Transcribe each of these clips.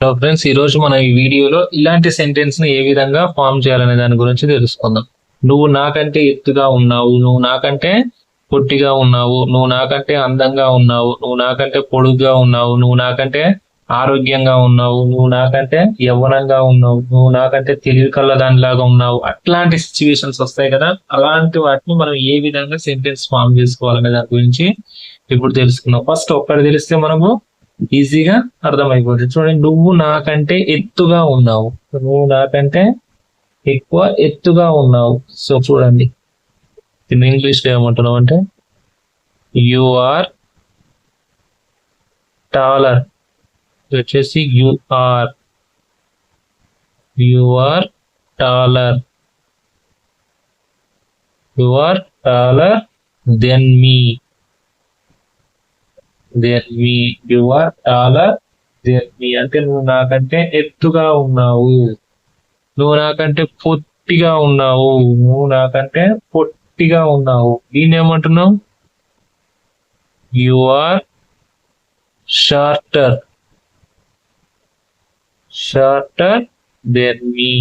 Hello friends, ఈ రోజు మనం ఈ వీడియోలో ఇలాంటి సెంటెన్స్ ని ఏ విధంగా ఫామ్ చేయాలనే దాని గురించి తెలుసుకుందాం. నువ్వు నాకంటే ఎత్తుగా ఉన్నావు, నువ్వు నాకంటే పొట్టిగా ఉన్నావు, నువ్వు నాకంటే అందంగా ఉన్నావు, నువ్వు నాకంటే పొడుగ్గా ఉన్నావు, నువ్వు నాకంటే ఆరోగ్యంగా ఉన్నావు, నువ్వు నాకంటే యవ్వనంగా ఉన్నావు, నువ్వు నాకంటే తెలివి కళ్ళ దానిలాగా ఉన్నావు. అట్లాంటి సిచ్యువేషన్స్ వస్తాయి కదా, అలాంటి వాటిని మనం ఏ విధంగా సెంటెన్స్ ఫామ్ చేసుకోవాలనే దాని గురించి ఇప్పుడు తెలుసుకుందాం. ఫస్ట్ ఒక్కటి తెలిస్తే మనము ఈజీగా అర్థమైపోతుంది. చూడండి, నువ్వు నాకంటే ఎత్తుగా ఉన్నావు, నువ్వు నాకంటే ఎక్కువ ఎత్తుగా ఉన్నావు. సో చూడండి, దీన్ని ఇంగ్లీష్ లో ఏమంటున్నావు అంటే యు ఆర్ టాలర్. వచ్చేసి you are taller, you are taller than me. You are taller than me అంటే నువ్వు నాకంటే ఎత్తుగా ఉన్నావు, నువ్వు నాకంటే పొట్టిగా ఉన్నావు, నువ్వు నాకంటే పొట్టిగా ఉన్నావు. దీన్ని ఏమంటున్నావు? యు ఆర్ షార్టర్ దెన్ మీ.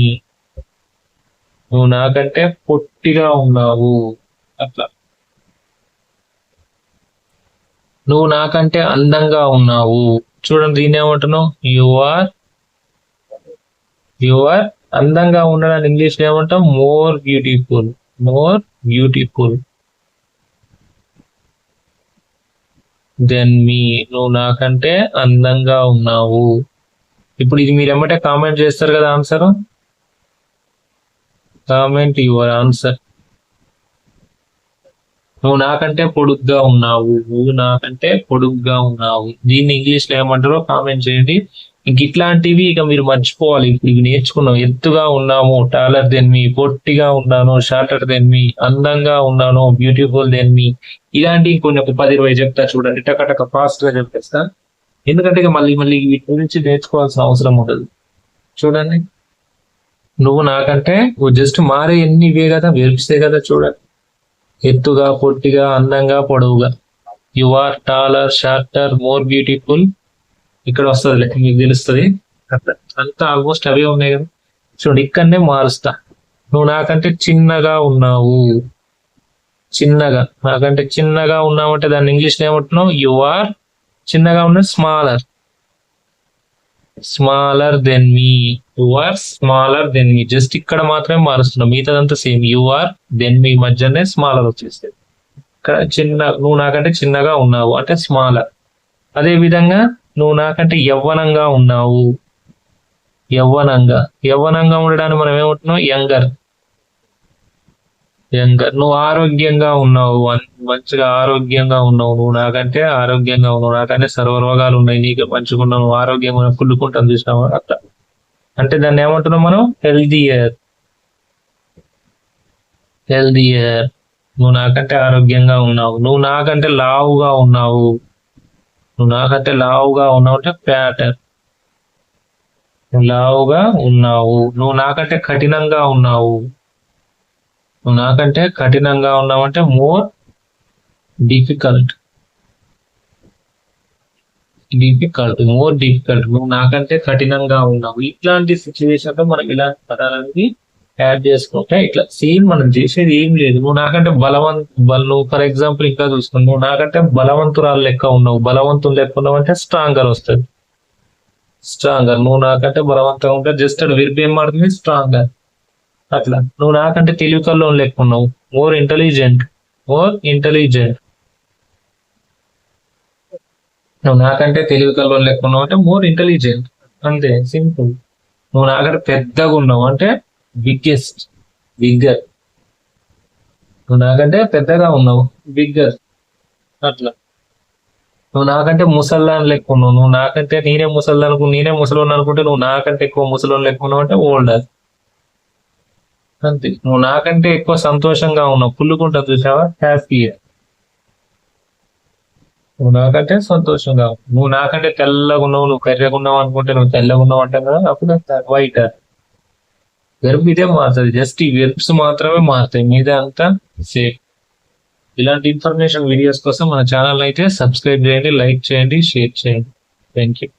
నువ్వు నాకంటే పొట్టిగా ఉన్నావు. అట్లా. నువ్వు నాకంటే అందంగా ఉన్నావు. చూడండి, దీన్ని ఏమంటున్నావు? యు ఆర్ అందంగా ఉండడానికి ఇంగ్లీష్ లో ఏమంటాం? మోర్ బ్యూటిఫుల్ దెన్ మీ. నువ్వు నాకంటే అందంగా ఉన్నావు. ఇప్పుడు ఇది మీరు ఏమంటే కామెంట్ చేస్తారు కదా, ఆన్సర్. Comment your answer. నువ్వు నాకంటే పొడుగ్గా ఉన్నావు, దీన్ని ఇంగ్లీష్ లో ఏమంటారో కామెంట్ చేయండి. ఇంక ఇట్లాంటివి ఇక మీరు మర్చిపోవాలి. ఇప్పుడు ఇవి నేర్చుకున్నాం. ఎత్తుగా ఉన్నాము, టాలర్ దెన్ మీ. పొట్టిగా ఉన్నాను, షార్టర్ దెన్ మీ. అందంగా ఉన్నాను, బ్యూటిఫుల్ దెన్ మీ. ఇలాంటివి కొన్ని 10-20 చెప్తా. చూడండి, టక ఫాస్ట్ గా చెప్పేస్తా, ఎందుకంటే ఇక మళ్ళీ వీటి గురించి నేర్చుకోవాల్సిన అవసరం ఉంటుంది. చూడండి, నువ్వు నాకంటే జస్ట్ మారే ఎన్ని ఇవే కదా, వెర్బ్సే కదా. చూడండి, ఎత్తుగా, పొట్టిగా, అందంగా, పొడవుగా. You are taller, shorter, more beautiful. ఇక్కడ వస్తుంది, మీకు తెలుస్తుంది. అంతా ఆల్మోస్ట్ అవే ఉన్నాయి కదా. చూడండి, ఇక్కడనే మారుస్తా. నువ్వు నాకంటే చిన్నగా ఉన్నావు. నాకంటే చిన్నగా ఉన్నావు అంటే దాన్ని ఇంగ్లీష్ లో ఏమంటున్నావు? యు ఆర్ చిన్నగా ఉన్న smaller than me. You are smaller than me. Just ఇక్కడ మాత్రమే మారుస్తున్నాం, మిగతాదంతా same. You are than me మధ్యనే స్మాలర్ వచ్చేస్తుంది. ఇక్కడ నువ్వు నాకంటే చిన్నగా ఉన్నావు అంటే స్మాలర్. అదే విధంగా నువ్వు నాకంటే యవ్వనంగా ఉన్నావు. యవ్వనంగా ఉండడానికి మనం ఏమంటున్నావు? యంగర్. నువ్వు ఆరోగ్యంగా ఉన్నావు, మంచిగా ఆరోగ్యంగా ఉన్నావు. నువ్వు నాకంటే ఆరోగ్యంగా ఉన్నావు, నాకంటే సర్వరోగాలు ఉన్నాయి, నీకు మంచిగా ఉన్నావు, నువ్వు ఆరోగ్యంగా కుళ్ళుకుంటాను చూసినావు అట్లా. అంటే దాన్ని ఏమంటున్నావు మనం? హెల్దియర్. నువ్వు నాకంటే ఆరోగ్యంగా ఉన్నావు. నువ్వు నాకంటే లావుగా ఉన్నావు. అంటే ఫ్యాటర్. లావుగా ఉన్నావు. నువ్వు నాకంటే కఠినంగా ఉన్నావు. అంటే మోర్ డిఫికల్ట్. నువ్వు నాకంటే కఠినంగా ఉన్నావు. ఇట్లాంటి సిచ్యువేషన్ లో మనం ఇలాంటి పదాలన్నీ యాడ్ చేసుకుంటే ఇట్లా సేమ్ మనం చేసేది ఏం లేదు. నువ్వు నాకంటే నువ్వు ఫర్ ఎగ్జాంపుల్ ఇంకా చూసుకుని, నువ్వు నాకంటే బలవంతురాలు లెక్క ఉన్నావు. బలవంతులు లెక్క ఉన్నావు అంటే స్ట్రాంగర్ వస్తుంది. నువ్వు నాకంటే బలవంతంగా ఉంటే జస్ట్ విర్బ్ ఏం మారుతుంది? స్ట్రాంగర్. అట్లా. నువ్వు నాకంటే తెలివి కళ్ళం లెక్క ఉన్నావు. More intelligent. నువ్వు నాకంటే తెలివి కళ్ళం లెక్క ఉన్నావు అంటే మోర్ ఇంటెలిజెంట్. అంతే, సింపుల్. నువ్వు నాకంటే పెద్దగా ఉన్నావు అంటే బిగ్గర్. నువ్వు నాకంటే పెద్దగా ఉన్నావు, బిగ్గర్. అట్లా. నువ్వు నాకంటే ముసల్దాన్ లెక్క ఉన్నావు. నువ్వు నాకంటే నేనే ముసలోని అనుకుంటే నువ్వు నాకంటే ఎక్కువ ముసలోని లెక్క ఉన్నావు అంటే ఓల్డర్. అంతే. నువ్వు నాకంటే ఎక్కువ సంతోషంగా ఉన్నావు, పుల్లుకుంటా చూసావా? హ్యాపీయర్. నువ్వు నాకంటే సంతోషంగా, నువ్వు నాకంటే తెల్లగా ఉన్నావు, నువ్వు కర్రెగా ఉన్నావు అనుకుంటే నువ్వు తెల్లగా ఉన్నావు అంటావు కదా, అప్పుడు వైటర్. వెర్బ్ ఇదే మారుతుంది, జస్ట్ ఈ వెర్బ్స్ మాత్రమే మారుతాయి, మీద అంతా సేమ్. ఇలాంటి ఇన్ఫర్మేషన్ వీడియోస్ కోసం మన ఛానల్ అయితే సబ్స్క్రైబ్ చేయండి, లైక్ చేయండి, షేర్ చేయండి. Thank you.